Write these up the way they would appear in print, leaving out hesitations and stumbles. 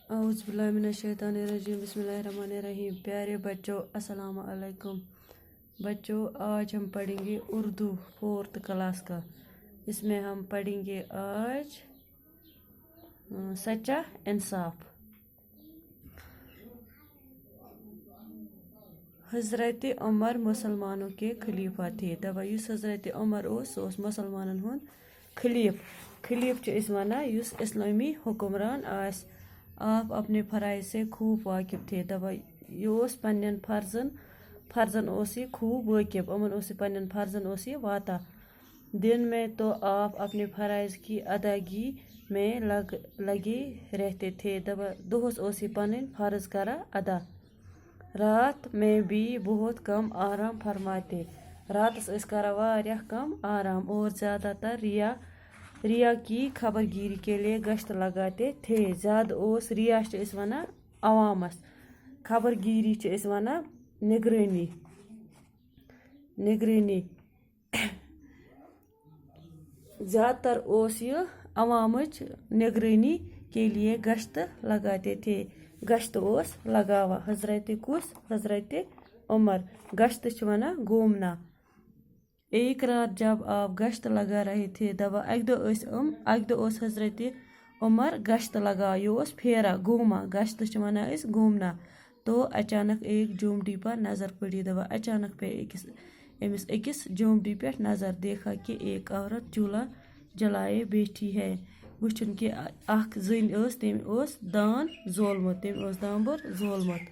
औज़ुबिल्लाहिमिनश्शैतानिर्रजीम बिस्मिल्लाहिर्रहमानिर्रहीम। प्यारे बच्चों, अस्सलाम अलैकुम। बच्चों, आज हम पढ़ेंगे उर्दू 4th क्लास का। इसमें हम पढ़ेंगे आज सच्चा इंसाफ। हज़रत उमर मुसलमानों के खलीफा थे। दबा युस हज़रत उमर ओस मुसलमानन हुंद खलीफ च इस वना युस इस्लामी हुक्मरान आस। आप अपने फ़राइज़ से खूब वाकिफ़ थे। दबा योस पन्नन फ़र्ज़न ओस ये खूब वाकिफ़। अमन ओस पन्नन फ़र्ज़न ओस ये वाता। दिन में तो आप अपने फ़राइज़ की अदायगी में लगे रहते थे। दबा दोहस ओस पन्नन फ़र्ज़ करा अदा। रात में भी बहुत कम आराम फरमाते। रातस इस करा वारियाह कम आराम और ज़्यादातर रिया की खबरगिरी के लिए गश्त लगाते थे। ज़्यादा ओस रिया च इस वना अवामस, खबरगिरी च इस वना निगरानी। ज़्यादातर ओस ये अवामच निगरानी के लिए गश्त लगाते थे। गश्त ओस लगावा हज़रत उमर। गश्त च वना घूमना। एक रात जब आप गश्त लगा रहे थे, दबा अक दो ओस हज़रत उमर गश्त लगा। ये ओस फेरा घूमा। गश्त च वना इस घूमना। तो अचानक एक झोंपड़ी पर नज़र पड़ी। दबा अचानक पे एकिस झोंपड़ी पे नज़र। देखा कि एक औरत चूल्हा जलाए बैठी है। वुचन कि अख जन तम ओस दांबर जोलमुत।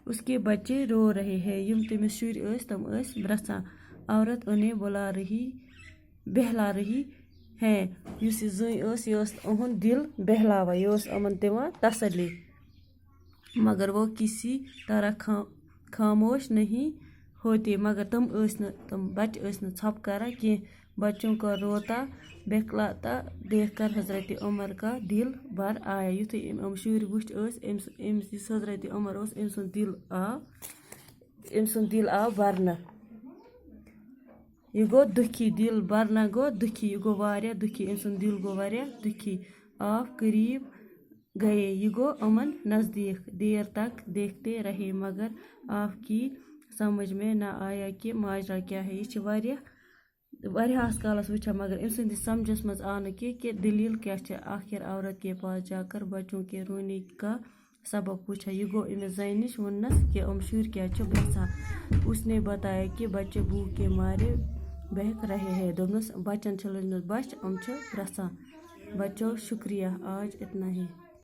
उसके बच्चे रो रहे हैं। यम तमिस शुर तम ब्रसान। औरत उन्हें बहला रही है। युस जन उहुंद दिल बहलावा। ये अमन दिवान तसल्ली। मगर वो किसी तरह खामोश नहीं होते। मगर तम बच्चे छप करा कि बच्चों का रोता बेखलाता देखकर हज़रत उमर का दिल भर आया। युथ शुर वुच हज़रत उमर दिल आव भरना। ये गो दुखी। दिल भरना गो दुखी। ये गो वारिया दुखी। दिल गो वारिया दुखी। आप करीब गए। ये गो अमन नज़दीक। देर तक देखते रहे मगर आपकी समझ में न आया कि माजरा क्या है। ये वारियास कालस वुचा मगर समझस मज आव न कि दलील क्या है। आखिर औरत के पास जाकर बच्चों के रोने का सबब पूछा। ये गो इमिस जन नश वनस कि शुर क्या ब्रसान। उसने बताया कि बच्चे भूख के मारे बहक रहे हैं। दोनों बच्चन लजमत बच ब्रसान। बच्चों शुक्रिया, आज इतना ही।